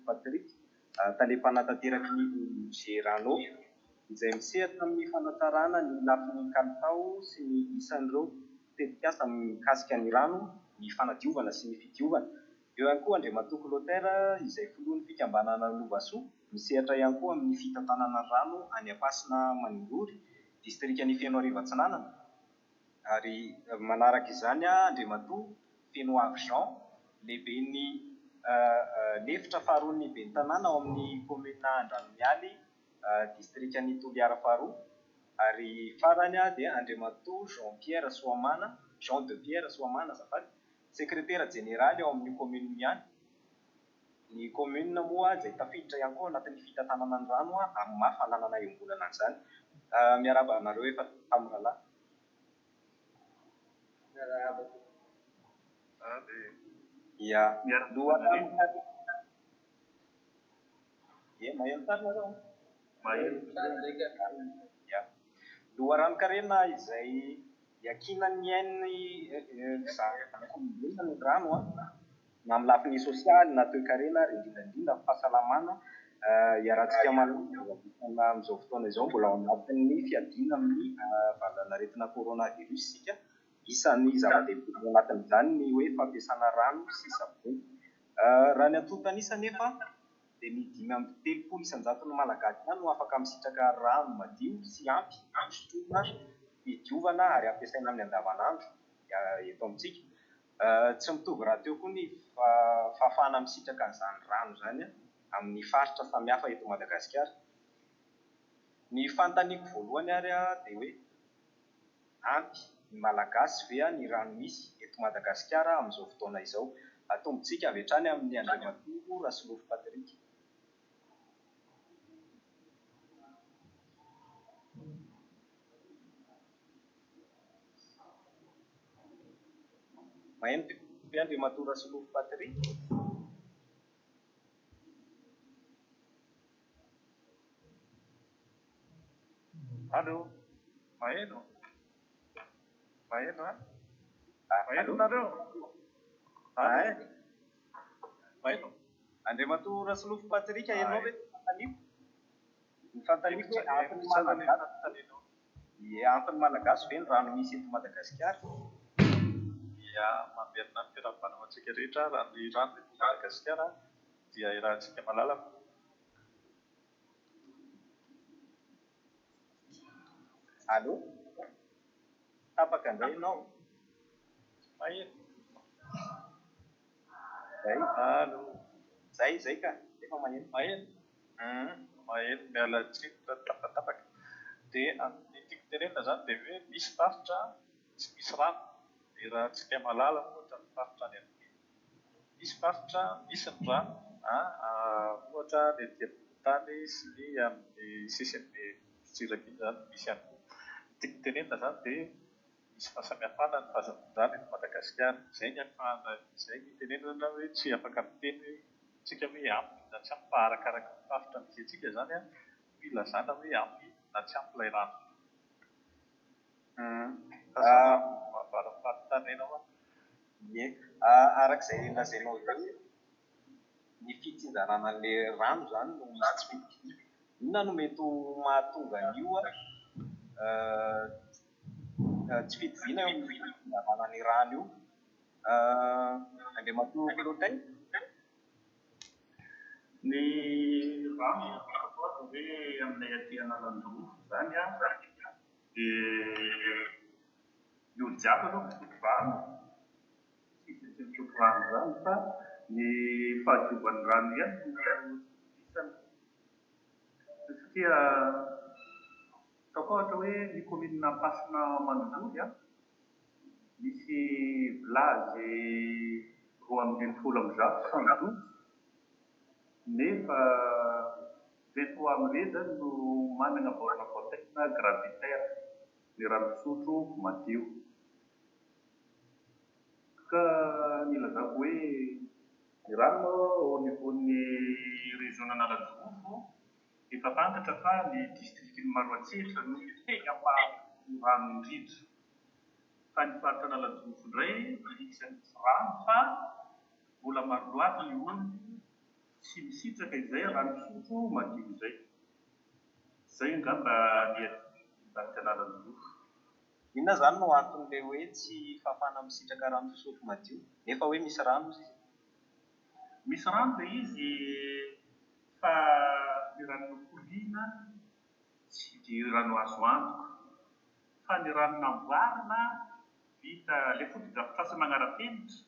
Patrick talepanatanteraka ny Gerano izay misehatra amin'ny fanatarana ny lafin'ny kalitao sy ny isan'ireo tetikasa mikasika ny rano, ny fanadiovana sy ny fidiovana. Eo ihany koa Andriamatoa Clotaire izay filohan'ny fikambanana Lovasoa, misehatra ihany koa amin'ny fitantanana rano any Ampasina Maningory, distrikan'ny Feno Arivo Atsinanana. Ary manaraka izany Andriamatoa Fenoavy Jean, lehiben'ny lefitra faharoan'ny ben'ny tanàna ao amin'ny komina Andranomialy, distrikan'ny Toliara faharoa. Ary farany dia Andriamatoa Jean de Pierre Soamana azafady, sekretera jeneraly ao amin'ny komina Miany. Ny komina moa izay tafiditra ihany koa anatin'ny fitantanana ny rano amin'ny mahafalanana iombonana an'izany. Miarahaba anareo efa amin'ny rahalahy. Ya, Loharan-karena izay iakinan'ny ainy ny rano na amin'ny lafiny sosialy na toe-karena ary indrindra fahasalamana iarahantsika malaina amin'izao fotoana izao mbola ao anatin'ny fiadiana amin'ny valanaretina coronavirus sika. Isan'ny zava-dehibe ao anatin'izany ny hoe fampiasana rano sy savony. Raha ny antontanisa nefa dia ny 5.30 isan-jaton'ny malagasy ihany no afaka misitraka rano madio sy ampy sotroina, fidiovana ary ampiasaina amin'ny andavanandro eto amintsika. Tsy mitovy raha teo koa ny fahafahana misitraka an'izany rano izany amin'ny faritra samihafa eto Madagasikara. Ny fanontaniako voalohany ary dia hoe ampy ny malagasy ve ny rano misy eto Madagasikara amin'izao fotoana izao? Atombontsika avy hatrany amin'ny Andriamatoa Rasilofo Patrick. Maheno ve Andriamatoa Rasilofo Patrick? Allô? Maheno? Maheno nareo? Maheno? Andriamatoa Rasilofo Patrick hainao ve ny fantaniako hoe antony malagasy ve ny rano misy eto Madagasikara? Ya, mamerina ny fiarahabanao antsika rehetra raha ny rano eto Madagasikara dia irahantsika malalaka. Allô? Tapaka indray ianao? Maheno? Allô? Zay ka, efa maheno. Maheno miala tsika tapatapaka. Dia ny tiako tenenina izany dia hoe misy faritra tsy misy rano. Irahantsika malala ohatra ny faritra any amin'ny misy faritra misy ny rano, ohatra ny etỳ ampotany sy ny amin'ny sisin'ny Siraka iny izany misy any. Tiako tenenina izany dia misy fahasamihafana ny fahazon-drano eto Madagasikara. Izay ny ahafahana, izay ny tenenina hoe tsy afaka miteny tsika hoe ampy na tsy ampy, fa arakaraka ny faritra misy antsika izany ilazana hoe ampy na tsy ampy ilay rano. Arak'izay lazainao izay ny fitsinjarana an'ilay rano izany no misy tsy fidiana. Inona no mety mahatonga an'io tsy fidiana eo amin'ny fitsinjarana ny rano io? Andriamatoa Clotaire? Ny rano hoe aminay aty Analanjoro izany dia ny olo jiaby aloha misotro rano, sisy tsy misotro rano izany fa ny fahadiovan'ny rano ihany no isany. Satria ataoko ohatra hoe ny komina Ampasina Maningory misy village 12 nefa 23 amin'ireny zany no manana borne voateina gravitaire ny rano fisotro madio. Ka nilazako hoe ny rano au niveau-ny région Analanjoro efa fantatra fa ny district-ny Maroantsetra no tena mahampy rano indrindra. Fa ny faritra Analanjoro indray isan'ny tsy rano fa mbola maro loatra ny olona tsy misitraka izay rano fisotro madio izay. Izay angamba ny antenanan'olona. Inona zany no anton'ilay hoe tsy fafana misitraka rano fisotro madio nefa hoe misy rano izy? Misy rano dia izy fa ny rano mikoriana tsy dia rano azo antoka, fa ny rano namboarina vita ilay foto-drafitrasa manara-penitra,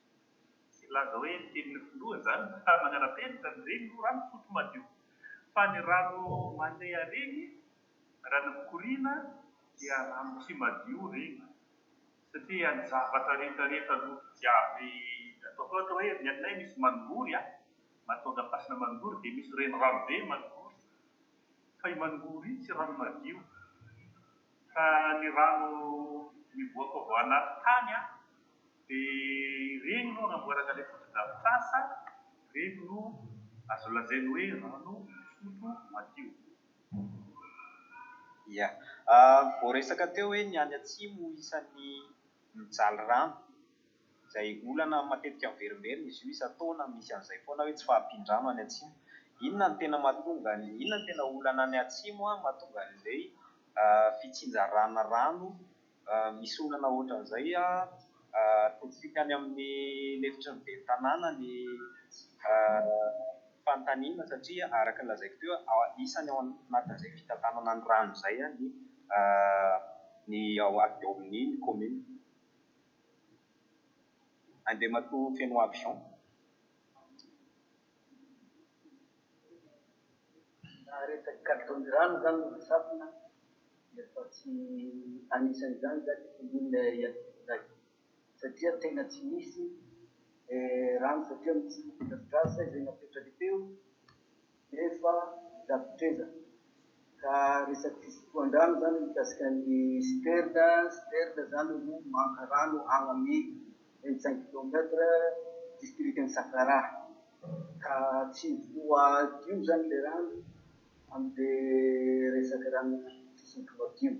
tsy laza hoe tenin'ny filoha zany fa manara-penitra ireny no rano fisotro madio. Fa ny rano mandeha reny, rano mikoriana dia rano tsy madio reny, satria ny zavatra rehetrarehetra no jiaby ataoko ohatra hoe ny anay misy manongory mahatonga fasina manongory dia misy reny rano be manongory, fa i manongory tsy rano madio, fa ny rano mivoaka avy ao anaty tany dia ireny no anamboarana ilay foto-drafitrasa, ireny no azo lazaina hoe rano fisotro madio. Ia, vao resaka teo hoe ny any atsimo isan'ny mijaly rano, izay olana matetika miverimbelona izy io isan-taona misy an'izay foana hoe tsy fahampian-drano any atsimo. Inona no tena mahatonga inona no tena olana any atsimo mahatonga an'ilay fitsinjarana rano misy olana ohatran'izay totsika any amin'ny lefitry ny ben'ny tanàna ny fanontaniana, satria araka ny lazaiko teo isany ao anatin'izay fitantanana ny rano izay ny ao amin'ny commune. Andeha matoa feno avion. Resaka kalitao-ny rano zany no resafina efa tsy anisan'izany zany olona iadilay, satria tena tsy misy rano, satria misy foto-drafitrasa izay napetraka teo nefa zavitreza. Ka resaky fisotroan-drano zany mikasika ny citerne zany no manka rano agny amin'ny 25 kilometre districtn'ny Sakara, ka tsy voadio zany le rano amin'ilay resaka rano fisotro madio,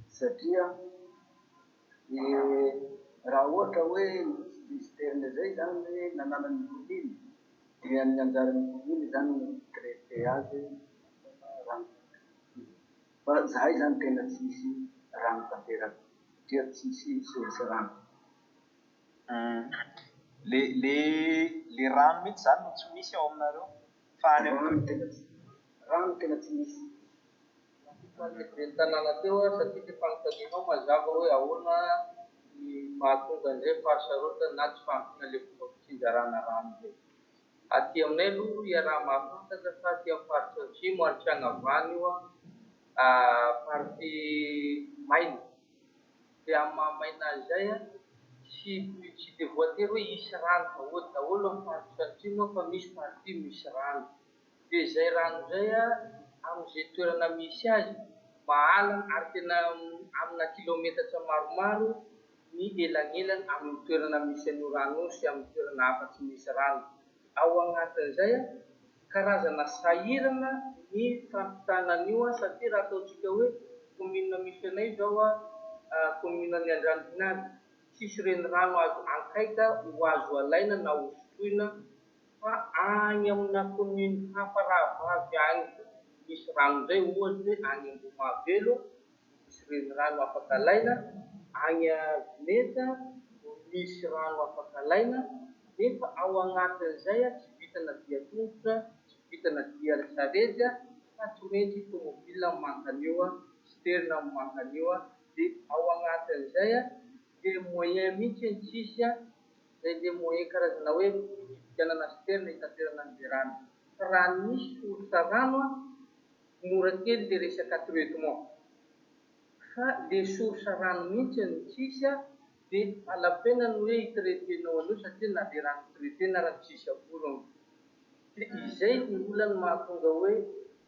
satria raha ohatra hoe citerne zay zany hoe nananan'ny commune dia ny anjaran'ny commune zany traité azy rano. Fa zahay zany tena tsy misy rano tanteraka, satria tsy misy source rano. Le rano mihitsy zany no tsy misy ao aminareo fa any rano tena tsy misy. Ben'ny tanàna teo satria ty fanontanianao mazava hoe ahoana ny mahatonga an'izay fahasarotsana na tsy fahampiana le fomba fitsinjarana rano zay. Aty aminay aloha iaraha mahafantatra fa aty amin'ny faritra atsimo Antsiagnavany io party maina, dia amin'ny mahamaina izay tsy dia voatery hoe hisy rano daholo amin'ny faritra atsimo fa misy party misy rano. Dia izay rano izay amin'izay toerana misy azy mahalana ary tena amina kilometatra maromaro ny elanelany amin'ny toerana misy an'io rano io sy amin'ny toerana hafa tsy misy rano. Ao anatin'izay karazana sahirana ny fampitana an'io satria raha ataontsika hoe commune misy anay zao commune-ny Andranoninazy, tsisy reny rano azo ankaika ho azo alaina na hosotroina, fa agny amina commune hafa rahavavy agny misy rano zay, ohatra hoe agny Ambomavelo misy reny rano afaka alaina, agny Vineta misy rano afaka alaina, nefa ao anatin'izay tsy vitana dia tongotra, tsy vitana dia sarety fa tsy maintsy tomobile mankan'io, citerne mankan'io, dia ao anatin'izay dia moyen mihitsy ny tsisy zay dia moyen karazana hoe fividianana citerne hitaterana an'ilay rano. Fa raha nisy source rano mora kely le resaka traitement, fa le source rano mihitsy ny tsisy dia alapena ny hoe hitraitenao an'io satria na le rano traité na raha tsisy akorany. Dia izay ny olana mahatonga hoe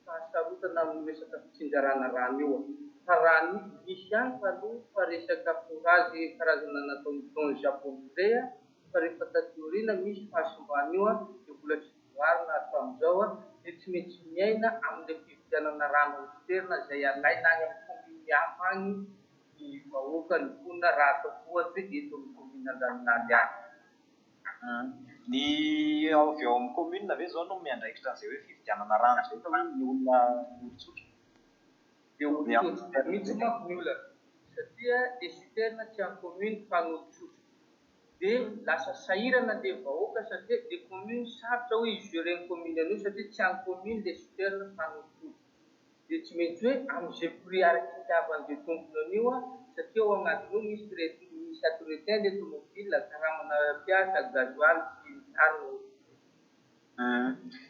fahasarotana amin'ny resaka fitsinjarana rano io. Fa raha misy ihany taloha fa resaka forage karazana nataon'ny Japon zay fa rehefa tatorina misy fahasimbany io dia mbola tsy voarina hatramin'izao dia tsy maintsy miaina amin'ilay fividianana rano citerne izay alaina any amin'ny commune hafa agny ny vahoaka ny ponina raha atao ohatra eto amin'ny commune Andranonazy agny. Ny avy eo amin'ny commune ve zao no miandraikitra an'izay hoe fividianana rano zay fa hoe ny olona olon-tsotra. Dia olon-tsotra mihitsy manko ny olona satria dia citerne tsy amin'ny commune fa ny olon-tsotra. Dia lasa sahirana ilay vahoaka satria dia commune sarotra hoe igérer commune an'io satria tsy amin'ny commune ilay citerne fa ny olon-tsotra. Dia tsy maintsy hoe amin'izay prix araka-itiavan'ilay tompony an'io satria ao anatin'io misy entretien ilay tomobile, karamana piatra, gasoil sy arina.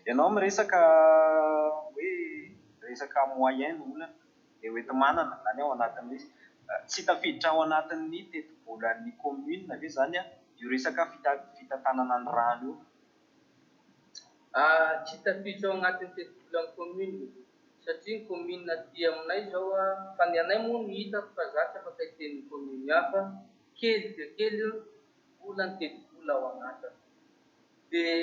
Ianao miresaka hoe resaka moyen ny olona dia hoety manana zany ao anatin'ny tsy tafiditra ao anatin'ny teti-bolan'ny commune ve zany io resaka fitantanana ny rano io? Tsy tafiditra ao anatin'ny teti-bolan'ny commune satria ny commune aty aminay zao fa ny anay moa ny hitako fa za tsy afaka hiten'ny commune hafa kely dia kely vola ny teti-bola ao anatiny. Dia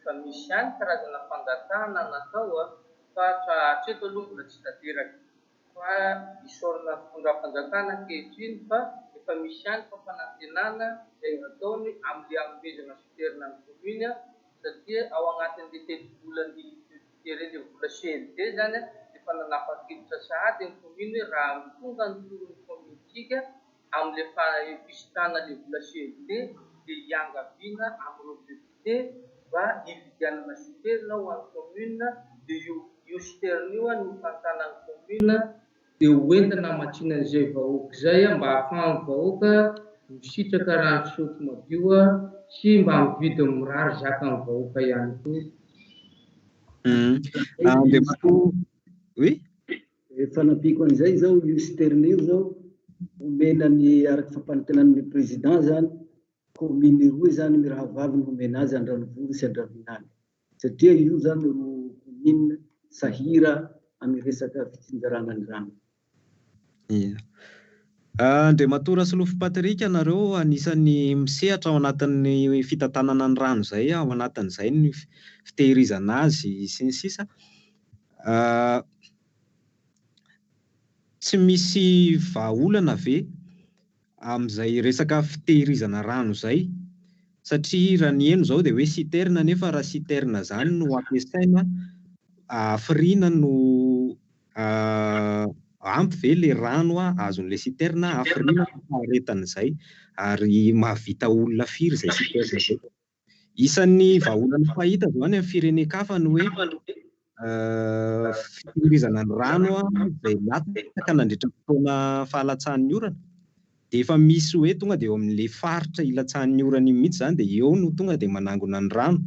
fa misy ihany karazana fangatahana natao fa hatreto aloha mbola tsy tanteraka. Fa isaorana fitondram-panjakana ankehitriny fa efa misy ihany fampanantenana izay nataony amin'ilay hanomezana citerne amin'ny commune satria ao anatin'ilay teti-bolan'ny ilay vola CNT zany efa nanapa-kevitra sahady ny commune hoe raha tonga ny toron'ny communetsika amin'ilay fisintana ilay vola CNT dia hiangaviana amin'ireo député mba hividianana citerne ho an'ny commune dia io citerne io no tantanan'ny commune dia hoentina hamatsiana an'izay vahoaka izay mba ahafahan'ny vahoaka misitraka rano fisotro madio sy mba mividy mirary zakan'ny vahoaka ihany koa. Oui. Fanapiko an'izay zao io citerne io zao omena ny araka fampanantenan'ny président zany commune roa zany miraha vavy ny omena azy Andranovory sy Andravinany satria io zany ro commune sahira amin'ny resaka fitsinjarana ny rano. Andriamatora Solofo Patrika nareo anisan'ny misehatra ao anatin'ny fitantanana ny rano zay ao anatin'izay ny fitehirizana azy sy ny sisa. Tsy misy vahaolana ve amin'izay resaka fitehirizana rano zay satria raha ny eno zao dia hoe citerne nefa raha citerne zany no ampiasaina hafiriana no ampy ve le rano azon'ilay citerne hafiriana faharetan'izay ary mahavita olona firy izay citerne zay. Isan'ny vahaolana fahita zao any amin'ny firenen-kafa ny hoe fitehirizana ny rano izay lataka nandritra fotoana fahalatsahan'ny orana dia efa misy hoe tonga dia eo amin'ilay faritra ilatsahan'ny orana iny mihitsy zany dia eo no tonga dia manangona ny rano.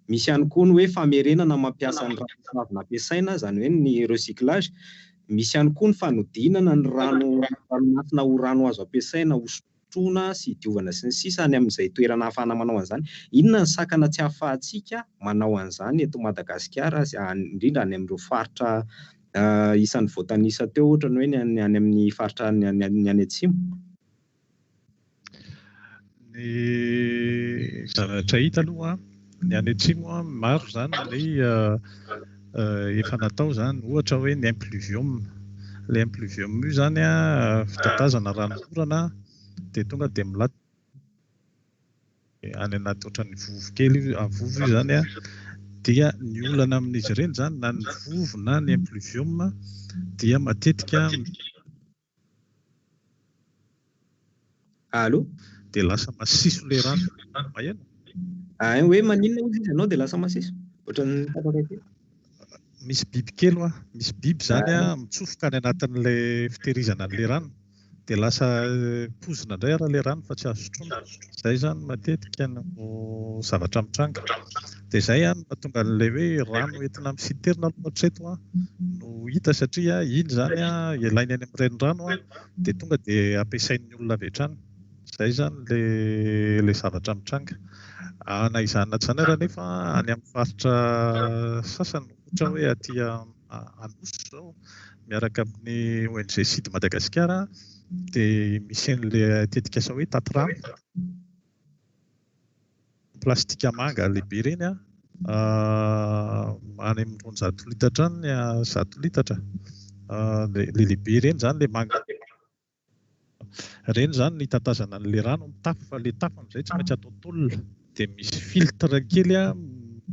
Misy ihany koa ny hoe famerenana mampiasa ny rano nampiasaina izany hoe ny recyclage. Misy ihany koa ny fanodinana ny ranomasina ho rano azo ampiasaina hosotroina sy diovana sy ny sisa any amin'izay toerana ahafahana manao an'izany. Inona ny sakana tsy ahafahantsika manao an'izany eto Madagasikara indrindra any amin'ireo faritra isan'ny voatanisa teo ohatra ny hoe ny any amin'ny faritra ny any atsimo? Ny zavatra hita aloha ny any atsimo maro zany ilay efa natao zany ohatra hoe ny impluvium. Ilay impluvium io zany fitatazana ranon'orana dia tonga dia milata any anaty ohatran'ny vovokely vovo io zany dia ny olana amin'izy ireny zany na ny vovo na ny impluvium dia matetika dia lasa masiso le rano. Maheno? Hoe maninona izy ianao dia lasa masiso? Ohatran'ny tapaka. Misy biby kely misy biby zany mitsofoka any anatin'ilay fitehirizana an'ilay rano dia lasa pozina indray raha le rano fa tsy azo sotroina. Izay zany matetika no zavatra mitranga. Dia izay mahatonga an'ilay hoe rano entina amin'ny citerne hatreto no hita satria iny zany ilainy any amin'ireny rano dia tonga dia ampiasain'ny olona avy hatrany. Izay zany le zavatra mitranga. Na izany zany raha nefa any amin'ny faritra sasany ohatra hoe aty Anosy zao miaraka amin'ny ONG Sud Madagasikara dia misy an'ilay tetikasa hoe taty-rano plastika manga lehibe ireny any amin'ny 100 litatra ny 100 litatra le lehibe ireny zany le manga ireny zany ny tatazana an'ilay rano mitafo fa le tafo amin'izay tsy maintsy atao taolina dia misy filtre kely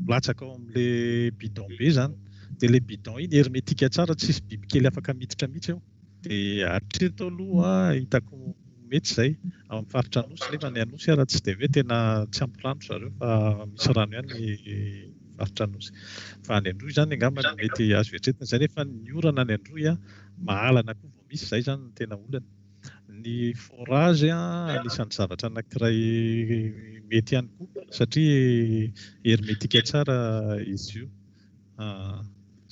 milatsaka ao amin'ilay bidon be zany, dia ilay bidon iny hermétique tsara, tsisy biby kely afaka miditra mihitsy ao. Dia hatreto aloha hitako mety izay ao amin'ny faritra Anosy, nefa ny Anosy raha tsy dia hoe tena tsy ampy rano zareo fa misy rano ihany ny faritra Anosy. Fa any Androy zany angamba no mety azo eritreretina izay, nefa ny orana any Androy mahalana koa vao misy, izay zany no tena olana. Ny forage anisan'ny zavatra anankiray mety ihany koa satria hermétique tsara izy io.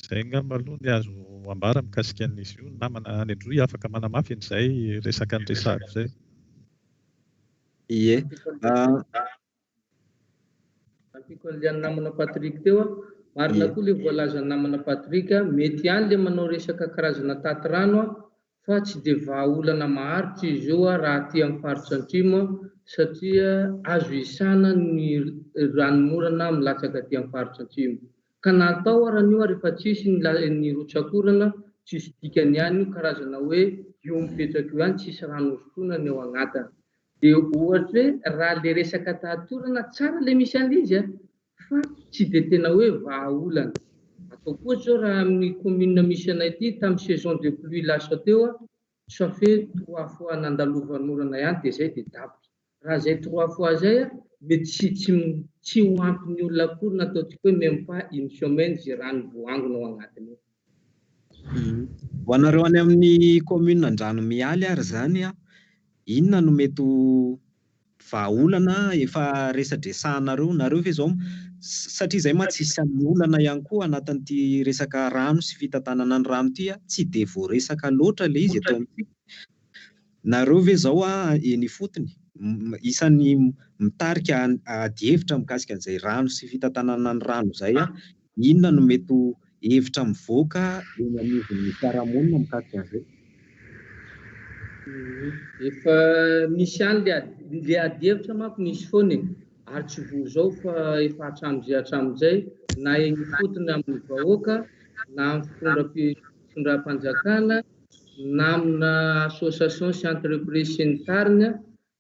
Izay angamba aloha ny azo ambara mikasika an'izy io. Namana any Androy afaka manamafy an'izay resaka ny resahako izay. Ie. Ampiko an'ilay namana Patrick teo, marina koa ilay voalaza namana Patrick, mety ihany ilay manao resaka karazana taty rano fa tsy dia vahaolana maharitra izy io raha aty amin'ny faritra Antrimo, satria azo isana ny ranomorana milatsaka aty amin'ny faritra Antrimo. Ka natao raha ny rehefa tsisy ny rotsakorana, tsisy dikany ihany io, karazana hoe io mipetraka io ihany, tsisy rano hosotroana eo agnatiny. Dia ohatra hoe raha ilay resaka tatorana tsara ilay misy an'izy fa tsy dia tena hoe vahaolana. Atao koa zao raha amin'ny commune misy anay ity tamin'ny saison de pluie lasa teo, ça fait 3 fois nandalovan'orana ihany dia izay dia davitra. Raha izay 3 fois izay mety tsy ho ampy ny olona akory, natao tsika hoe même pas une semaine zay rano voangona ao agnatiny. Ho anareo any amin'ny commune Andranomialy ary zany inona no mety vahaolana efa resadresahanareo nareo fa izao, satria izay tsy isan'ny olana ihany koa anatin'ity resaka rano sy fitantanana ny rano ity, tsy dia voaresaka loatra ilay izy eto amintsika. Nareo ve izao eny fotony isan'ny mitarika adi-hevitra mikasika an'izay rano sy fitantanana ny rano izay, inona no mety hevitra mivoaka eny anivon'ny fiarahamonina mikasika an'izay? Efa misy ihany ilay adi-hevitra manko misy foana, ary tsy voa zao fa efa hatramin'izay na eny fotony amin'ny vahoaka, na amin'ny fitondram-panjakana, na amina association sy entreprise sy ny tariny,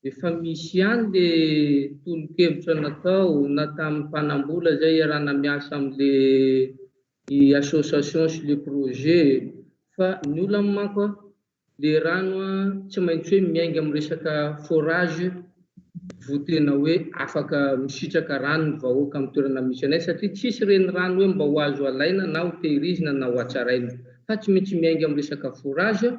efa misy ihany ilay tolo-kevitra natao na tamin'ny mpanambola izay iarahana miasa amin'ilay association sy le projet. Fa ny olana manko ilay rano tsy maintsy hoe miainga amin'ny resaka forage vao tena hoe afaka misitraka rano ny vahoaka amin'ny toerana misy anay, satria tsisy reny rano hoe mba ho azo alaina na ho tehirizina na ho hatsaraina, fa tsy maintsy miainga amin'ny resaka forage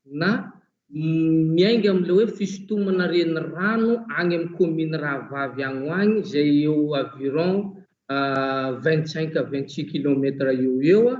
na miainga amin'ilay hoe fisintomana reny rano any amin'ny commune Rahavavy any ho any, izay eo environ 25 à 26 km eo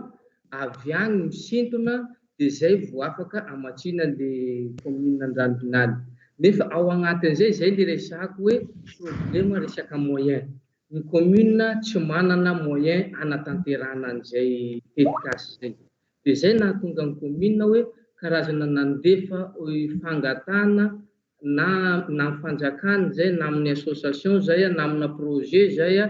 avy any misintona, dia izay vao afaka amatsiana ilay commune Andranominaly. Nefa ao anatin'izay ilay resahako hoe problème resaka moyen. Ny commune tsy manana moyen anatanterahana an'izay tetikasy izay. Dia izay nahatonga ny commune hoe karazana nandefa fangatana na fanjakana izay, na amin'ny association izay, na amina projet izay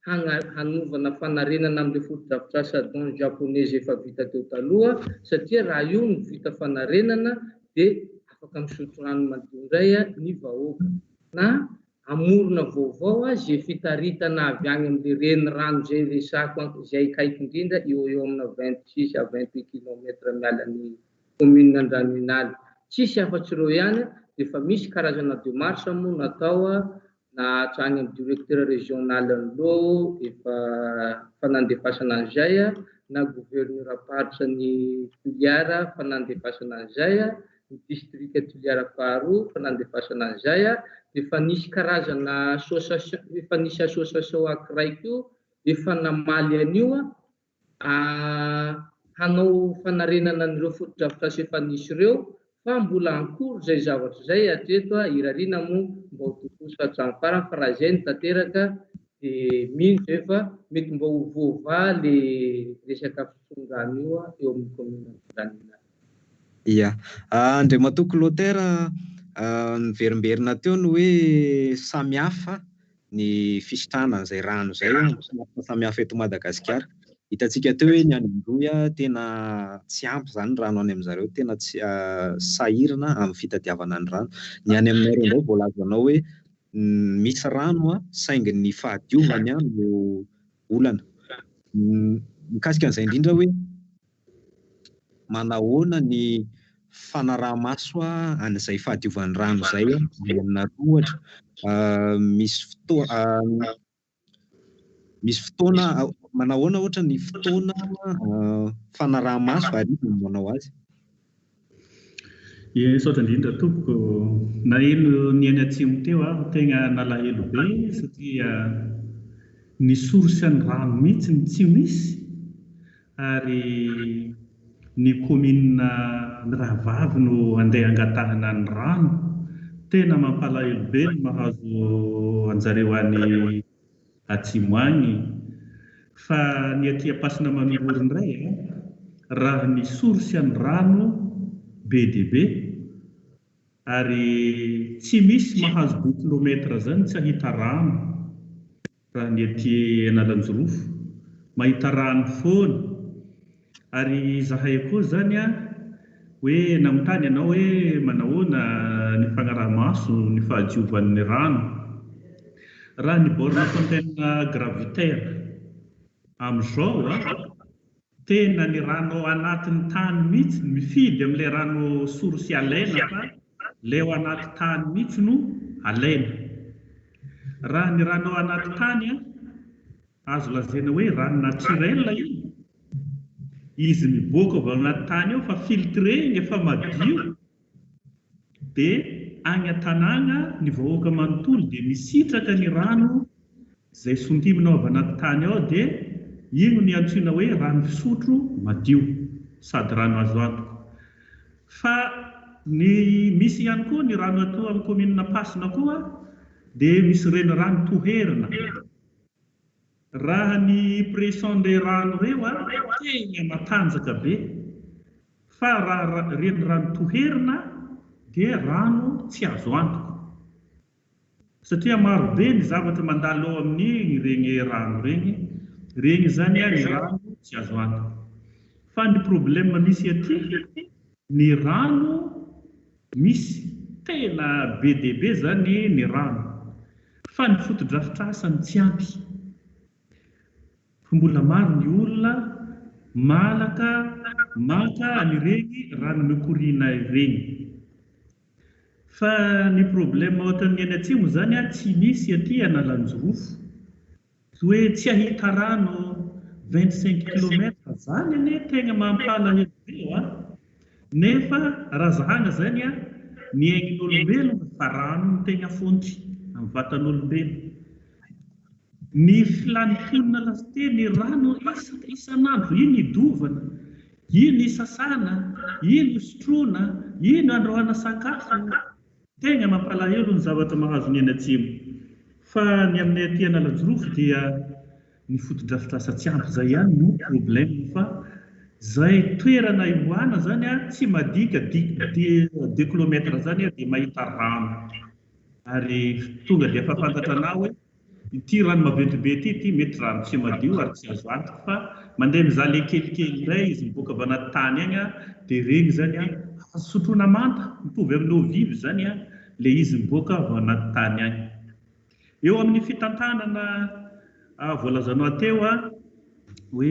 hanovana fanarenana amin'ilay foto-drafitrasa don japonais efa vita teo taloha, satria raha io no vita fanarenana dia afaka misotro rano madio indray ny vahoaka. Na amorona vaovao izay fitaritana avy any amin'ilay reny rano izay resahako izay kaiky indrindra, eo amina 26 à 28 km miala ny commune Andranominaly. Tsisy afa-tsy ireo ihany, dia efa misy karazana démarche moa natao na hatrany amin'ny directeur régional an'ilao efa fanandefasana an'izay, na gouverneur paritra ny Toliara fanandefasana an'izay, ny district Toliara faharoa fanandefasana an'izay, dia efa nisy karazana association, efa nisy association anankiray koa efa namaly an'io hanao fanarenana an'ireo foto-drafitrasa efa nisy ireo, fa mbola ankory izay zavatra izay hatreto, irariana moa mba ho tokoso hatramin'ny farany, fa raha izay no tanteraka dia mino efa mety mba ho voava ilay resaka fisondrana io eo amin'ny commune Andranominaly. Ia, Andriamatoa Clotaire, niverimberina teo ny hoe samihafa ny fisitrana izay rano izay, samihafa eto Madagasikara. Hitantsika teo hoe ny any Androy tena tsy ampy izany rano any amin'izareo, tena tsy sahirana amin'ny fitadiavana ny rano. Ny any aminay indray voalazanao hoe misy rano saingy ny fahadiovany no olana. Mikasika an'izay indrindra hoe manahoana ny fanaraha-maso an'izay fahadiovan'ny rano izay amina ohatra misy fotoana manahoana ohatra ny fotoana fanaraha-maso ary manao azy. Saotra indrindra tompoko, na elo ny any atsimo teo tegna nalahelo be satria ny source-ny rano mihitsy ny tsy misy ary ny commune Mirahavavy no andeha angatahana ny rano. Tena mampalahelo be ny mahazo anjareo any atsimo any. Fa ny aty Ampasina Manongoro indray raha ny source-ny rano be dia be ary tsy misy mahazo 2 kilometra zany tsy ahita rano. Raha ny aty Analanjorofo mahita rano foana. Ary zahay koa zany hoe namontany ianao hoe manahoana ny fagnaraha-maso ny fahadiovan'ny rano. Raha ny borne fontaine gravitaire amin'izao tena ny rano ao anatin'ny tany mihitsy mifidy amin'ilay rano source alaina fa ilay ao anaty tany mihitsy no alaina. Raha ny rano ao anaty tany azo lazaina hoe rano naturel izy miboaka avy anaty tany ao fa filtré efa madio dia any an-tanàna ny vahoaka manontolo dia misitraka ny rano izay sondriminao avy anaty tany ao dia ino ny antsoina hoe rano fisotro madio sady rano azo antoka. Fa ny misy ihany koa ny rano atao amin'ny commune Ampasina koa dia misy reny rano toherina. Raha ny pression le rano reo tena matanjaka be. Fa raha reny rano toherina dia rano tsy azo antoka. Satria maro be ny zavatra mandalo ao amin'ny regny rano regny. Regny zany ny rano tsy azo antoka. Fa ny problème misy aty ny rano misy tena be dia be zany ny rano. Fa ny foto-drafitrasany tsy ampy. Mbola maro ny olona malaka maka aniregny rano mikoriana ireny. Fa ny problème ohatran'ny any atsimo zany tsy misy aty Analanjorofo. Hoe tsy ahita rano 25 km zany ane tegna mampalahelo be nefa raha zahagna zany ny ain'olombelona fa rano no tegna fontsy amin'ny vatan'olombelona. Ny filantonana lasite ny rano isan'andro ino idovana, ino isasana, ino isotroana, ino andrahoana sakafo. Tegna mampalahelo ny zavatra mahazo ny any atsimo. Fa ny aminay aty Analanjorofo dia ny foto-drafitrasa tsy ampy zay ihany no problème. Fa zay toerana ivoana zany tsy madika 2 kilometra zany dia mahita rano. Ary tonga dia fafantatra anao hoe ity rano maventy be ity mety rano tsy madio ary tsy azo antoka. Fa mandeha mizaha le kelikely indray izy miboaka avy anaty tany agny dia regny zany azo sotroina manta mitovy amin'ny eau vive zany le izy miboaka avy anaty tany agny. Eo amin'ny fitantanana voalazanao teo hoe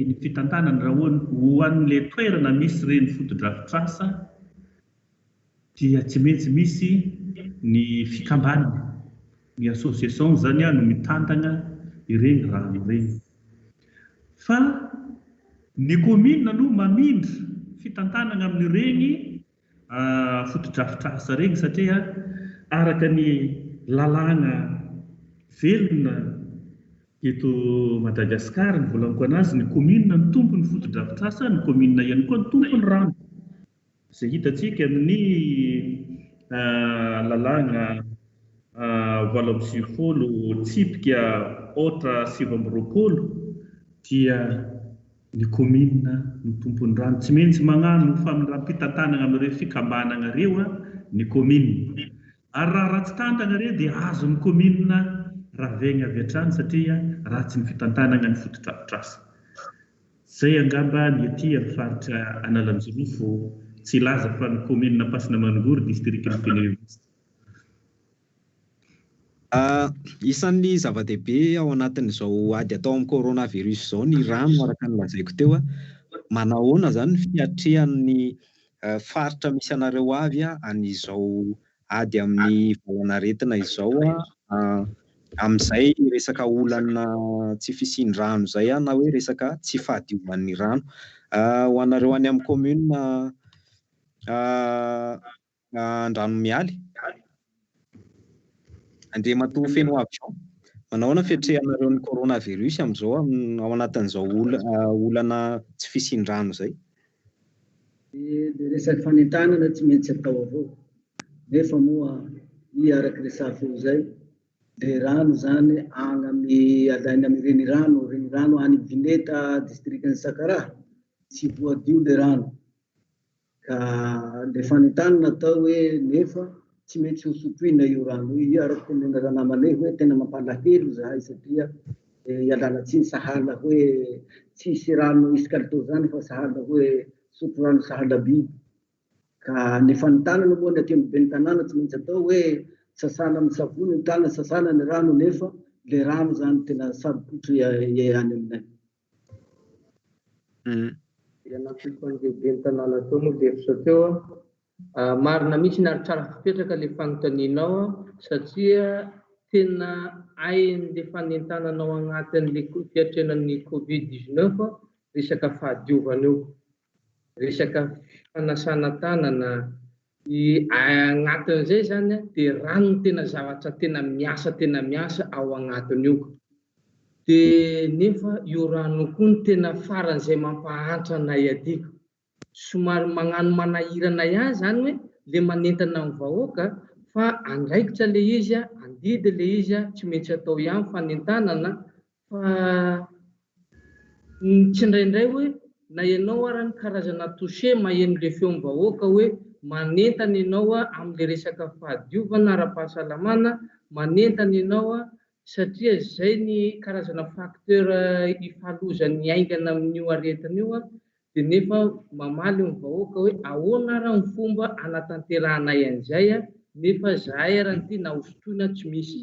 ny fitantanana raha ho an'ilay toerana misy reny foto-drafitrasa dia tsy maintsy misy ny fikambanana. Ny association zany no mitantana ireny rano ireny. Fa ny commune no mamindra fitantanana amin'ireny foto-drafitrasa regny satria araka ny lalàna velona eto Madagasikara ny volaniko anazy ny commune ny tompony foto-drafitrasa, ny commune ihany koa ny tompony rano. Izay hitantsika amin'ny lalàna 8 tsipika 7 dia ny commune ny tompony rano. Tsy maintsy magnano faminram-pitantanana amin'ireo fikambanana ireo ny commune. Ary raha ratsy tantana ireo dia azon'ny commune ravaigna avy hatrany satria ratsy ny fitantanana ny foto-drafitrasa. Zay angamba ny aty amin'ny faritra Analanjorofo tsy laza fa ny commune Ampasina Manongoro district ny Tenerife. Isan'ny zava-dehibe ao anatin'izao ady atao amin'ny coronavirus izao ny rano araka ny lazaiko teo manahoana zany fiatrehan'ny faritra misy anareo avy an'izao ady amin'ny valanaretina izao amin'izay resaka olana tsy fisian-drano zay na hoe resaka tsy fahadiovan'ny rano ho anareo any amin'ny commune Andranomialy Andriamatoa Fenoavy manahoana fiatrehanareo ny coronavirus amin'izao ao anatin'izao olana tsy fisian-drano zay. Le resaky fanentanana tsy maintsy atao avao nefa moa i araky resafy zay le rano zany agny amin'ny alainy amin'ny renirano any Vineta districtn'ny Sakaraha tsy voadio le rano ka le fanentanana atao hoe nefa tsy maintsy ho sotroina io rano io araky tenenana namanay hoe tena mampalahelo zahay satria ialana-tsiny sahala hoe tsisy rano isy kalitao zany fa sahala hoe sotro rano sahala biby ka ny fanentanana moa ny aty amin'ny ben'ny tanàna tsy maintsy atao hoe sasana amin'ny savony ny tanana sasana ny rano nefa le rano zany tena sarotry any aminay. Ianapiko an'ilay ben'ny tanàna teo moa lefitra teo marina mihitsy ny ary tsara fipetraka le fanontanianao satria tena ain'le fanentananao agnatin'le fiatrenan'ny Covid-19 resaka fahadiovana io, resaka fanasana tanana agnatin'izay zany dia rano tena zavatra tena miasa ao agnatin'io. Dia nefa io rano koa ny tena faran'izay mampahantra anay aty. Somary magnano manahirana ihany zany hoe le manentana amin'ny vahoaka fa andraikitra le izy andidy le izy tsy maintsy atao ihany fanentanana fa tsy indraindray hoe na ianao ary ny karazana touché maheno le feom-bahoaka hoe manentana ianao amin'le resaka fahadiovana ara-pahasalamana, manentana ianao satria zay ny karazana facteur ifahalozan'ny aingana amin'io aretina io dia nefa mamaly ny vahoaka hoe ahoana raha ny fomba anatanteranay an'izay nefa zahay raha ny tia na hosotroina tsy misy.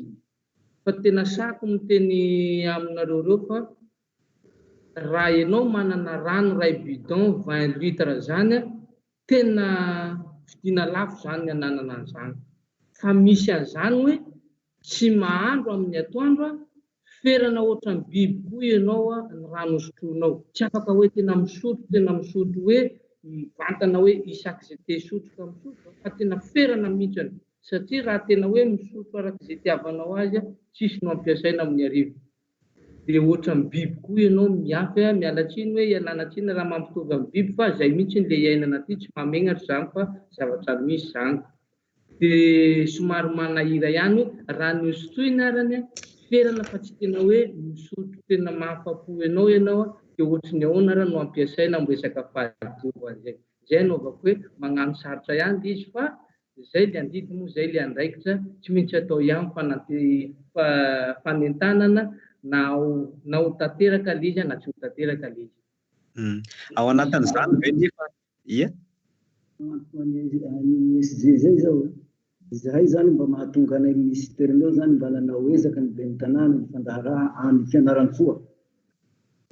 Fa tena sako miteny aminareo reo fa raha ianao manana rano ray bidon 20 litres zany tena vidiana lafo zany ny ananana an'izany fa misy an'izany hoe tsy mahandro amin'ny atoandro ferana ohatran'ny biby koa ianao ny rano hosotroinao tsy afaka hoe tena misotro hoe mivantana hoe isaky izay te hisotro ka misotro fa tena ferana mihitsy satria raha tena hoe misotro araka izay tiavanao azy tsisy no ampiasaina amin'ny hariva. Dia ohatran'ny biby koa ianao miafy mialatsiny hoe ialanatsiny raha mampitovy amin'ny biby fa izay mihitsy le iainana aty tsy mamenatra zany fa zavatra misy zany. Dia somary manahira ihany raha ny hosotroina arany ferana fa tsy tena hoe misotro tena mahafa-po ianao dia ohatrany ahoana raha no ampiasaina amin'ny resaka fahadiovana zay. Izay anaovako hoe magnano sarotra ihany izy fa izay le andidy moa izay le andraikitra tsy maintsy atao ihany fanentanana na ho tanteraka le izy na tsy ho tanteraka le izy. Ao anatin'izany ve nefa ia? SG zay zao zahay zany mba mahatonga anay ministerinao zany mba nanao ezaka ny ben'ny tanàna ny fandaharaha amin'ny fianaran-tsoa.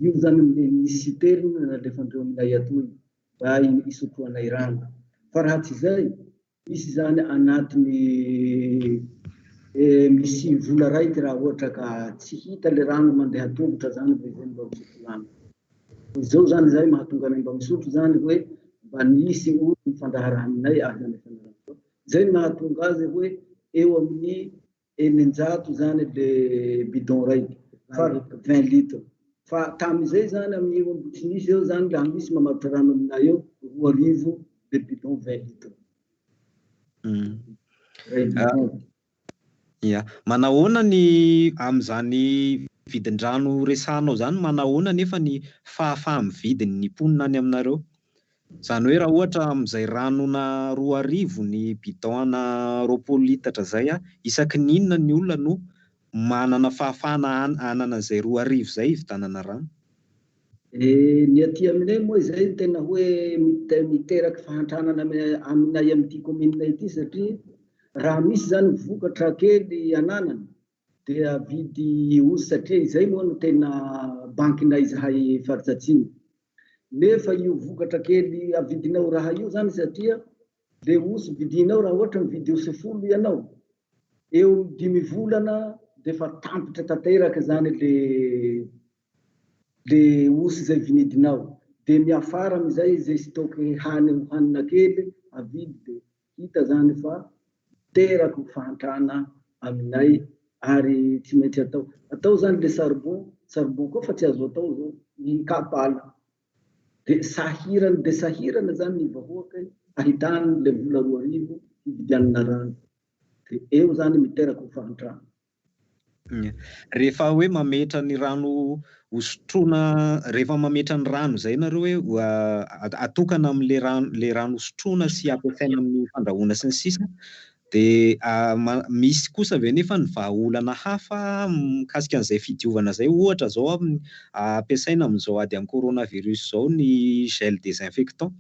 Io zany misy terina nalefandreo aminay atoy mba isotroanay rano. Fa raha tsy zay misy zany anatiny misy vola raiky raha ohatra ka tsy hita le rano mandeha tongotra zany dia zay mba misotro rano. Izao zany zay mahatonga anay mba misotro zany hoe mba nisy olo ny fandaharaha aminay avy amin'ny fianaran-tsoa. Zay mahatonga azy hoe eo amin'ny 900 zany le bidon raiky fa 20 litres. Fa tamin'izay zany amin'ny ambotsin'isy eo zany raha misy mamatotra rano aminay eo 2,000 le bidon 20 litres. Manahoana ny amin'izany vidin-drano resanao zany manahoana nefa ny fahafahamidin'ny ny mponina any aminareo? Zany hoe raha ohatra amin'izay ranona 2,000 ny bidon-na 20 litatra zay isaky n'inona ny olona no manana fahafahana anana izay 2,000 zay vidanana rano? Ny aty aminay moa izay tena hoe miteraky fahantranana aminay amin'ity commune ity satria raha misy zany vokatra kely ananana dia avidy osy satria izay moa no tena bankinay zahay faritsy atsimo. Nefa io vokatra kely avidinao raha io zany satria le osy vidinao raha ohatra mividy osy 10 ianao, eo 5 volana dia fa tampitra tanteraka zany le osy zay vinidinao. Dia miafara amizay zay stock hanina kely avidy dia hita zany fa teraka fahantrana aminay ary tsy maintsy atao zany le charbon koa fa tsy azo atao zao mikapala. Dia sahirana zany ny vahoaka ahitany le vola 2,000 hividianana rano. Dia eo zany miteraka fahantrana. Rehefa hoe mametra ny rano hosotroana, rehefa mametra ny rano zay nareo hoe atokana amin'le rano hosotroana sy ampiasaina amin'ny fandrahoana sy ny sisa, dia misy kosa ve nefa ny vahaolana hafa mikasika an'izay fidiovana zay, ohatra zao ampiasaina amin'izao ady amin'ny coronavirus zao ny gel désinfectant,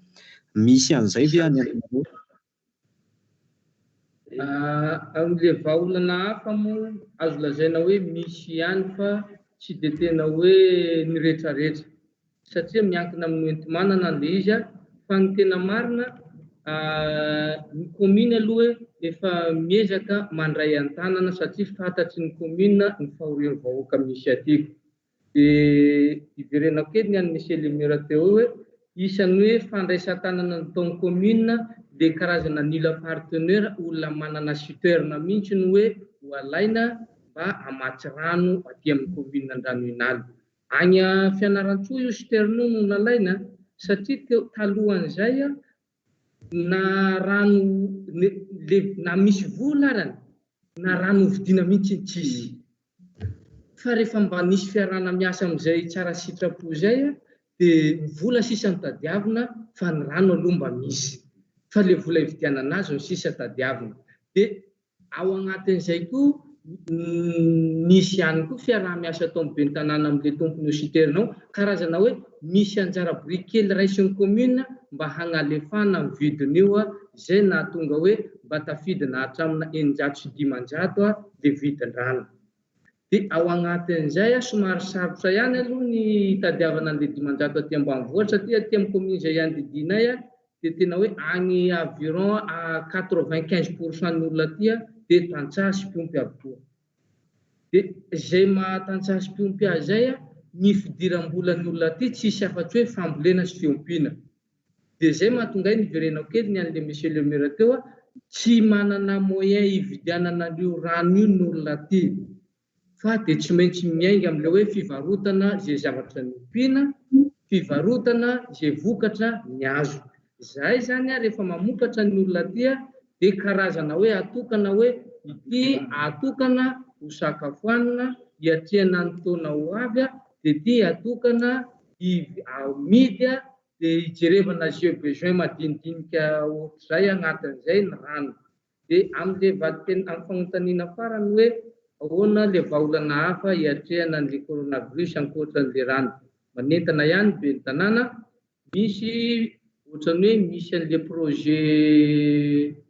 misy an'izay ve any aminareo? Amin'le vahaolana hafa moa azo lazaina hoe misy ihany fa tsy dia tena hoe ny rehetrarehetra satria miankina amin'ny enti-manana le izy fa ny tena marina ny commune aloha hoe efa miezaka mandray an-tanana satria fantatry ny commune ny fahorian'ny vahoaka misy atyko. Dia iverenako kely ny an'ny monsieur le maire teo hoe isan'ny hoe fandraisan-tanana nataon'ny commune dia karazana nila partenaire olona manana citerne mihitsy ny hoe ho alaina mba hamatsy rano aty amin'ny commune Andranoinaly. Any Fianarantsoa io citerne no nalaina satria talohan'izay na rano na misy vola arany na rano vidiana mihitsy tsisy. Fa rehefa mba nisy fiarana miasa amin'izay tsara sitrapo izay dia vola sisa tadiavina fa ny rano aloha mba misy. Fa le vola hividianana azy no sisa tadiavina. Dia ao anatin'izay koa nisy ihany koa fiaraha-miasa tao amin'ny ben'ny tanàna amin'ilay tompony citerne ao, karazana hoe misy anjara biriky kely raisin'ny commune mba hanalefana ny vidin'io izay nahatonga hoe mba tafidina hatramina 900 dia vidin-drano. Dia ao anatin'izay somary sarotra ihany aloha ny tadiavana an'ilay 900 aty ambanivohitra satria aty amin'ny commune izay ihany didinay dia tena hoe agny environ 95% ny olona aty dia tantsaha sy mpiompy avokoa. Dia izay mahatantsaha sy mpiompy azy izay ny fidiram-bolan'ny olona aty tsisy afa-tsy hoe fambolena sy fiompiana. Dia izay mahatonga niverenako kely ny an'ilay monsieur le maire teo tsy manana moyen hividianana io rano io ny olona aty. Fa dia tsy maintsy miainga amin'ilay hoe fivarotana izay zavatra nompiana, fivarotana izay vokatra ny azo. Izay zany rehefa mamokatra ny olona aty dia karazana hoe atokana hoe ity atokana ho sakafoanina hiatrehana ny taona ho avy dia ity atokana amidy dia hijerevana jeu besoin madinidinika ohatr'izay anatin'izay ny rano. Dia amin'ilay vaditeny amin'ny fanontaniana farany hoe ahoana ilay vahaolana hafa hiatrehana an'ilay coronavirus ankoatran'ilay rano. Manentana ihany ben'ny tanàna misy ohatran'ny hoe misy an'ilay projet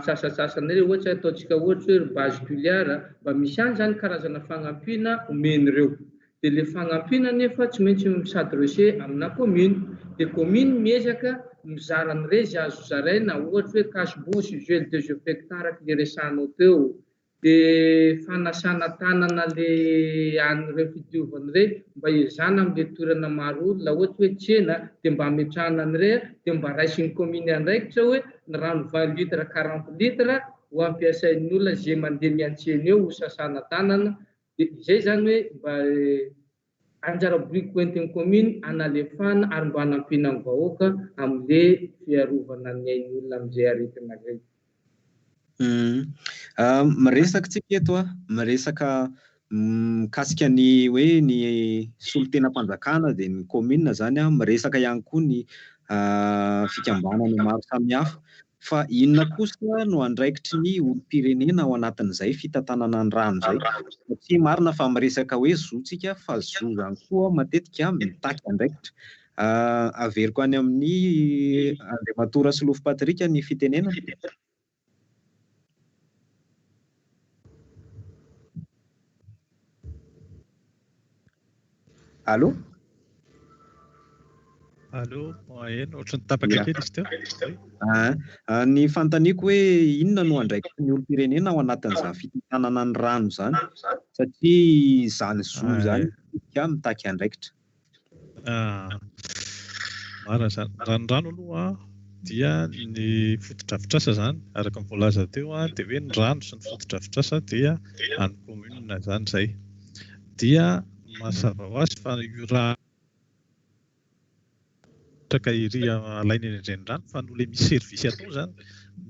sasasasany ohatra ataontsika ohatra hoe basculaire mba misy any zany karazana fagnampiana omen'ireo. Dia ilay fagnampiana nefa tsy maintsy misadrese amina commune. Dia commune miezaka mizara an'ireo izay azo zaraina ohatra hoe cache-bouche, gel désinfectant araka ilay resanao teo. Dia fanasana tanana ilay an'ireo fidiovan'ireo mba ezana amin'ilay toerana maro olona ohatra hoe tsena dia mba hametrahana an'ireo dia mba raisin'ny commune andraikitra hoe ny rano 20 litre 40 litre ho ampiasain'ny olona izay mandeha miantsena eo ho sasana tanana. Dia izay zany hoe mba anjara biriky hoentin'ny commune analefana ary mba hanampiana ny vahoaka amin'ilay fiarovana ny ain'ny olona amin'izay aretina izay. Miresaka tsika eto miresaka mikasika ny hoe ny solon-tenam-panjakana dia ny commune zany miresaka ihany koa ny fikambanana maro samihafa. Fa inona kosa no andraikitry ny olom-pirenena ao anatin'izay fitantanana ny rano izay? Tsy marina fa miresaka hoe zotsika fa zo ihany koa matetika mitaky andraikitra. Averiko any amin'ny Andriamatora sy Lofy Patrika ny fitenenana. Allo? Allo, eny ohatrany tapaka kely izy teo. Ny fantaniako hoe inona no andraikitry ny olom-pirenena ao anatin'izany fitantanana ny rano zany, satria zany zo zany mitaky andraikitra. Marina zany. Rano aloha dia ny fotodrafitrasa zany, araka ny voalaza teo dia hoe ny rano sy ny fotodrafitrasa dia any commune zany izay. Dia mazava ho azy fa io raha iry alaina eny andrenin-drano fa no le misy servisy atao zany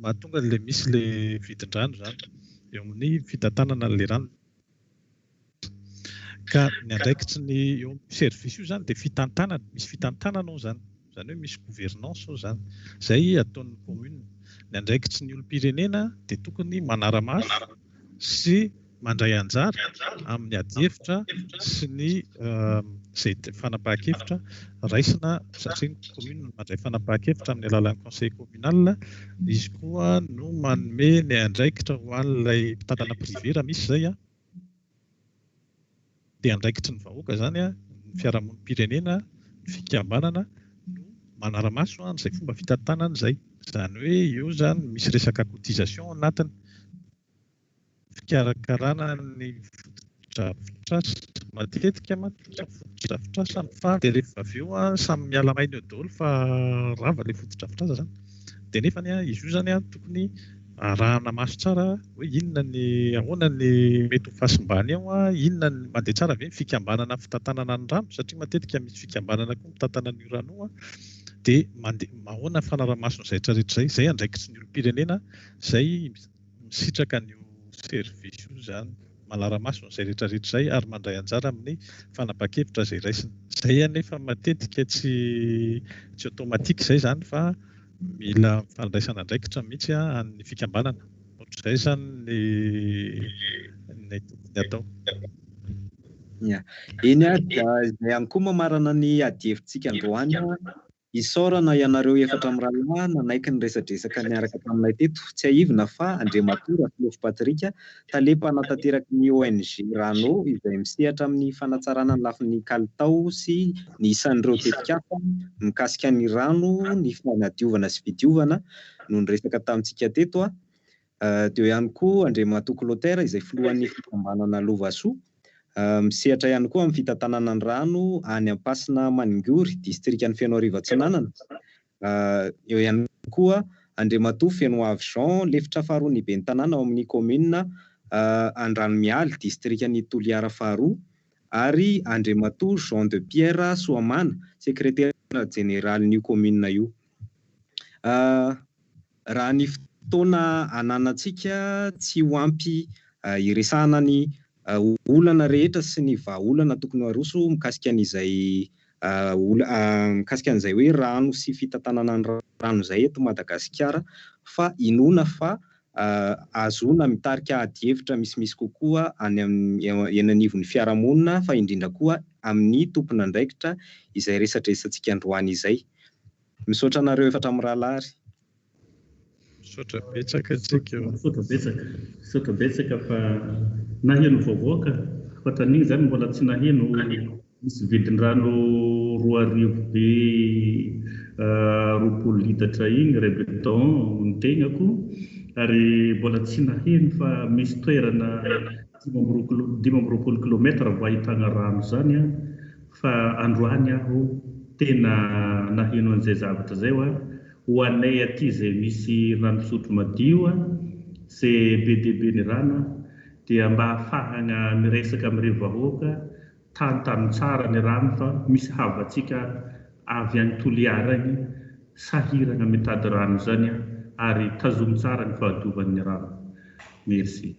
mahatonga le misy le vidin-drano zany eo amin'ny fitantanana le rano. Ka ny andraikitry ny eo amin'ny servisy io zany dia fitantanana, misy fitantanana ao zany. Zany hoe misy gouvernance ao zany. Zay ataon'ny commune. Ny andraikitry ny olom-pirenena dia tokony manara-maso sy mandray anjara amin'ny adi-hevitra sy ny izay fanapahan-kevitra raisina, satria ny commune mandray fanapahan-kevitra amin'ny alalan'ny conseil communal, izy koa no manome ny andraikitra ho an'ilay mpitantana privé raha misy izay dia andraikitry ny vahoaka zany ny fiarahamonim-pirenena, ny fikambanana no manara-maso an'izay fomba fitantanana izay. Zany hoe eo zany misy resaka cotisation anatiny, fikarakarana ny fotodrafitrasa matetika fotodrafitrasa fa dia rehefa avy eo samy miala maina eo daholo fa rava ilay fotodrafitrasa zany. Dia nefa izy io zany tokony arahana maso tsara hoe inona ny ahoana ny mety ho fasimbany ao, inona ny mandeha tsara ve ny fikambanana fitantanana ny rano, satria matetika misy fikambanana koa mitantana ny rano dia ahoana fanaraha-maso izay rehetra izay andraikitry ny olom-pirenena izay misitraka ny servisy io zany, manara-maso izay rehetra izay ary mandray anjara amin'ny fanapahan-kevitra izay raisina. Izay anefa matetika tsy automatika izay zany fa mila fandraisana andraikitra mihitsy amin'ny fikambanana. Ohatr'izay zany ny atao. Eny izay ihany koa mamarana ny adi-hevitsika androany, isaorana ianareo efatra amin'irahalahy nanaiky ny resadresaka niaraka taminay teto. Tsy ahivina fa Andriamatora Filofo Patrika, talepa natateraky ny ONG Rano izay misehatra amin'ny fanatsarana ny lafin'ny kalitao sy ny isan'ireo tetikafa mikasika ny rano, ny fanadiovana sy fidiovana no niresaka tamintsika teto. Teo ihany koa Andriamato Clotaire izay filohan'ny fikambanana Lovasoa, misehatra ihany koa amin'ny fitantanana ny rano any Ampasina Maningory, distrikan'ny Fianareva Atsinanana. Eo ihany koa Andriamato Fenoavy Jean, lefitra faharoa ny ben'ny tanàna ao amin'ny commune Andranomialy, distrikan'ny Toliara faharoa, ary Andriamato Jean de Pierre Soamana, secrétaire général-n'io commune io. Raha ny fotoana ananantsika tsy ho ampy iresahana ny olana rehetra sy ny vahaolana tokony haroso mikasika an'izay hoe rano sy fitantanana ny rano izay eto Madagasikara, fa inona fa azoana mitarika adi-hevitra misimisy kokoa eny anivon'ny fiarahamonina, fa indrindra koa amin'ny tompona andraikitra izay resadresantsika androany izay. Misaotra anareo efatra amin'ny rahalahy. Misaotra betsaka tsika. Misaotra betsaka fa naheno vaovaoaka fa taniny zany mbola tsy naheno misy vidin-drano 2,000 be 20 litatra iny rebeton ny tegnako, ary mbola tsy naheno fa misy toerana 15 kilometра vao ahitana rano zany fa androany aho tena naheno an'izay zavatra zay ho anay aty izay misy rano fisotro madio izay be dia be ny rano dia mba ahafahana miresaka amin'ireo vahoaka tantany tsara ny rano fa misy havatsika avy any Toliara any sahirana mitady rano zany ary tazomy tsara ny fahadiovan'ny rano. Merci.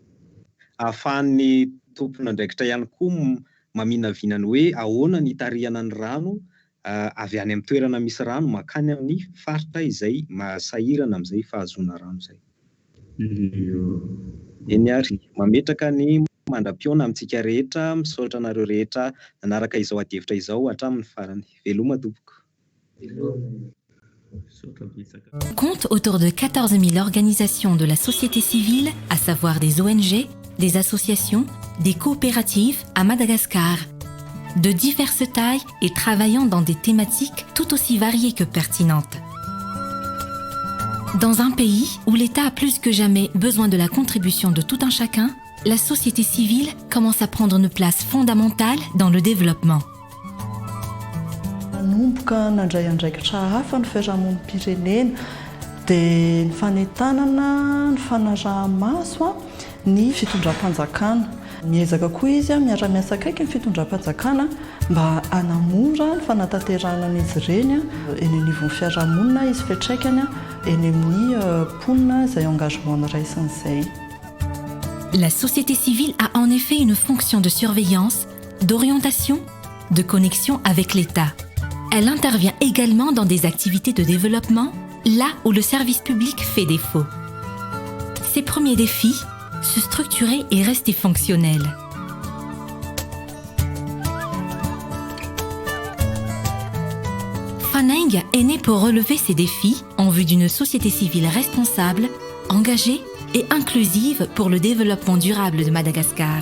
Ahafahan'ny tompona andraikitra ihany koa maminavinany hoe ahoana ny tarihana ny rano avy any amin'ny toerana misy rano makany amin'ny faritra izay masahirana amin'izay fahazoana rano izay. Eny ary mametraka ny mandram-piona amintsika rehetra, misaotra anareo rehetra nanaraka izao adi-hevitra izao hatramin'ny farany. Veloma tompoko. Compte autour de 14 000 organisations de la société civile, à savoir des ONG, des associations, des coopératives à Madagascar. de diverses tailles et travaillant dans des thématiques tout aussi variées que pertinentes. Dans un pays où l'État a plus que jamais besoin de la contribution de tout un chacun, la société civile commence à prendre une place fondamentale dans le développement. Nanomboka nandray andraikitra hafa ny fiarahamonim-pirenena dia ny fanentanana, ny fanaraha-maso, ny fitondram-panjakana. Miezaka koa izy miara-miasa akaiky ny fitondram-panjakana mba hanamora ny fanatanteranan'izy ireny eny anivon'ny fiarahamonina izy fiantraikany eny amin'ny mponina izay engagement raisin'izay. La société civile a en effet une fonction de surveillance, d'orientation, de connexion avec l'État. Elle intervient également dans des activités de développement, là où le service public fait défaut. Ses premiers défis, se structurer et rester fonctionnel. Faneng est né pour relever ces défis en vue d'une société civile responsable, engagée et inclusive pour le développement durable de Madagascar.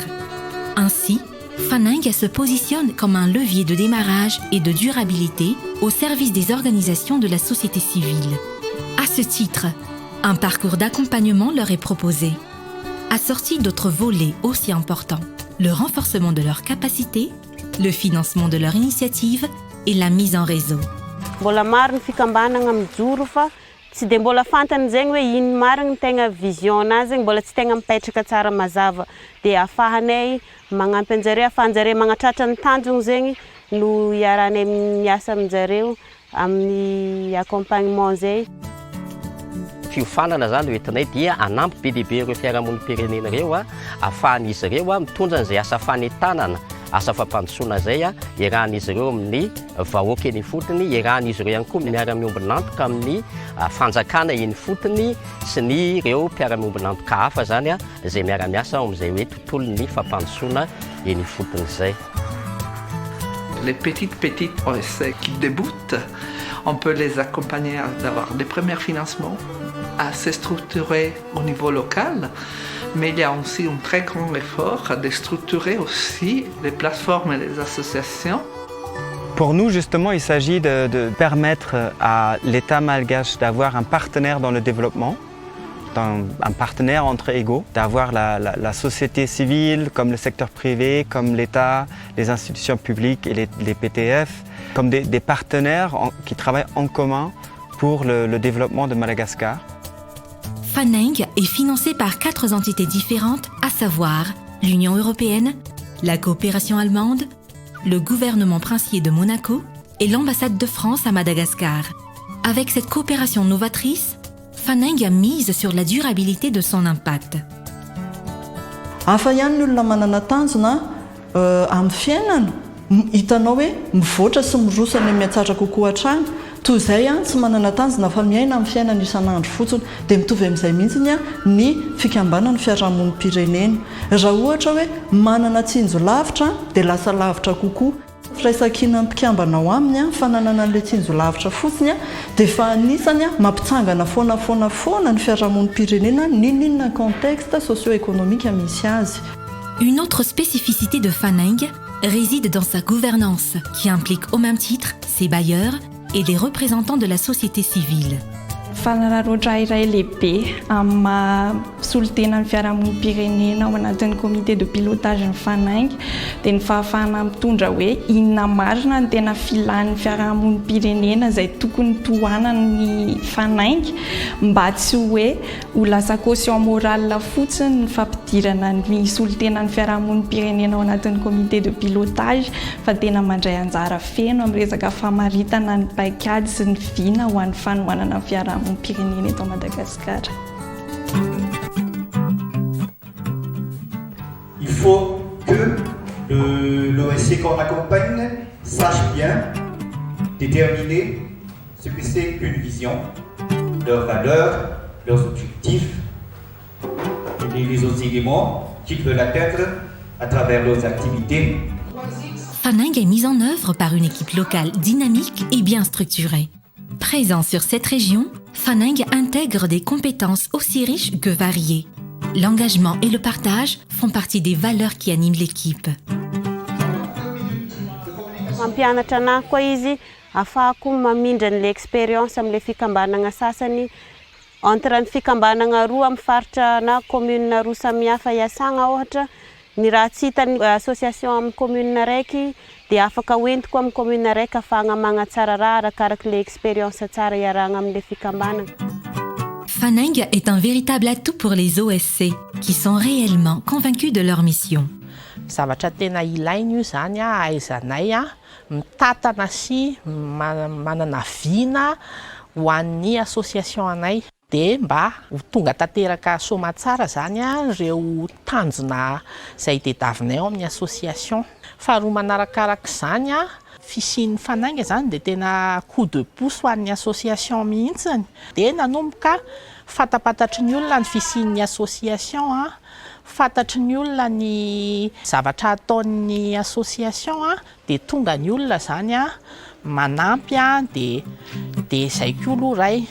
Ainsi, Faneng se positionne comme un levier de démarrage et de durabilité au service des organisations de la société civile. À ce titre, un parcours d'accompagnement leur est proposé, assorti d'autres volets aussi importants, le renforcement de leurs capacités, le financement de leur initiative et la mise en réseau. Mbola maro ny fikambanana mijoro fa tsy dia mbola fantany zegny hoe ino marina ny tegna vision anazy zegny mbola tsy tegna mipetraka tsara mazava dia afahanay magnampy anjareo afahanjareo magnatratra ny tanjona zegny no iaranay miasa aminjareo amin'ny accompagnement zay. Fiofanana zany hoentinay dia anampy be dehibe ireo fiarahamonim-pirenena ireo ahafahan'izy ireo mitondra an'izay asa fanentanana asa fampandrosoana zay iarahan'izy ireo amin'ny vahoaka eny fotony, iarahan'izy ireo ihany koa miara-miombina antoka amin'ny fanjakana eny fotony sy ny ireo mpiara-miombina antoka hafa zany izay miara-miasa amin'izay hoe tontolon'ny fampandrosoana eny fotony zay. Les petites OSC qui débutent, on peut les accompagner à avoir des premiers financements, à se structurer au niveau local, mais il y a aussi un très grand effort de structurer aussi les plateformes et les associations. Pour nous, justement, il s'agit de permettre à l'État malgache d'avoir un partenaire dans le développement, un partenaire entre égaux, d'avoir la société civile, comme le secteur privé, comme l'État, les institutions publiques et les PTF, comme des partenaires qui travaillent en commun pour le développement de Madagascar. Faneng est financé par 4 entités différentes, à savoir l'Union européenne, la coopération allemande, le gouvernement princier de Monaco et l'ambassade de France à Madagascar. Avec cette coopération novatrice, Faneng a mise sur la durabilité de son impact. Hafa ihany ny olona manana tanjona amin'ny fiainana, hitanao hoe mivoatra sy mirosana mihatsara kokoa hatrany, toy izay tsy manana tanjona fa miaina amin'ny fiainana isan'andro fotsiny dia mitovy amin'izay mihitsy ny fikambanana fiarahamonim-pirenena. Raha ohatra hoe manana tsinjo lavitra dia lasa lavitra kokoa. Firaisan-kina mpikambana ao aminy fananana an'ilay tsinjo lavitra fotsiny dia fa anisany mampitsangana foana ny fiarahamonim-pirenena n'inona contexte socio-économique misy azy. Une autre spécificité de Faneng réside dans sa gouvernance qui implique au même titre ses bailleurs et les représentants de la société civile. Fanararoatra iray lehibe amin'ny maha-solotena ny fiarahamonim-pirenena ao anatin'ny comité de pilotage ny Faneng dia ny fahafahana mitondra hoe inona marina ny tena filan'ny fiarahamonim-pirenena izay tokony tohanan'ny Faneng mba tsy hoe ho lasa caution morale fotsiny ny fampidirana ny solotena ny fiarahamonim-pirenena ao anatin'ny comité de pilotage fa tena mandray anjara feno amin'ny resaka famaritana ny paikady sy ny vina ho an'ny fanohanana ny fiarahamonim-pirenena eto Madagascar. Il faut que l'OSC qu'on accompagne sache bien déterminer ce que c'est qu'une vision, leurs valeurs, leurs objectifs et les autres éléments qu'ils veulent atteindre à travers leurs activités. Faneng est mise en œuvre par une équipe locale dynamique et bien structurée. Présent sur cette région, Faneng intègre des compétences aussi riches que variées. L'engagement et le partage font partie des valeurs qui animent l'équipe. mampianatra anahy koa izy ahafahako mamindra an'ilay expérience amin'ilay fikambanana sasany entre ny fikambanana roa amin'ny faritra na commune roa samihafa iasagna ohatra ny raha tsy hitany association amin'ny commune raiky dia afaka hoentiko amin'ny commune raiky ahafahana magnatsara raha arakaraka ilay expérience tsara iarahana amin'ilay fikambanana. Faneng est un véritable atout pour les OSC qui sont réellement convaincus de leur mission. Zavatra tena ilainy io zany ahaizanay mitatana sy manana vina ho an'ny association anay dia mba ho tonga tanteraka somatsara zany ireo tanjona izay tediavinay ao amin'ny association. Faharoa manarakaraka izany fisian'ny Fanainga zany dia tena coup de pouce ho an'ny association mihitsiny dia nanomboka fatapatatry ny olona ny fisian'ny association fantatry ny olona ny zavatra ataon'ny association dia tonga ny olona zany manampy dia izay koa aloha ray.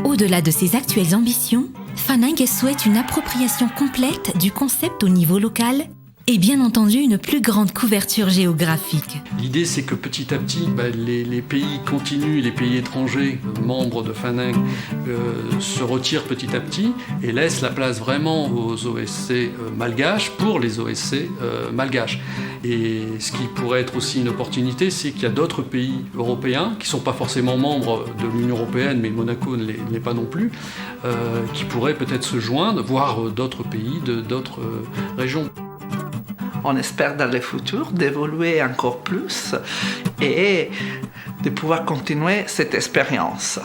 Au-delà de ses actuelles ambitions, Faneng souhaite une appropriation complète du concept au niveau local et bien entendu une plus grande couverture géographique. L'idée c'est que petit à petit, les pays continuent, les pays étrangers, membres de Faneng, se retirent petit à petit et laissent la place vraiment aux OSC malgaches pour les OSC malgaches. Et ce qui pourrait être aussi une opportunité, c'est qu'il y a d'autres pays européens qui ne sont pas forcément membres de l'Union européenne, mais Monaco ne l'est pas non plus, qui pourraient peut-être se joindre, voire d'autres pays, d'autres régions. On espère dans le futur d'évoluer encore plus et de pouvoir continuer cette expérience.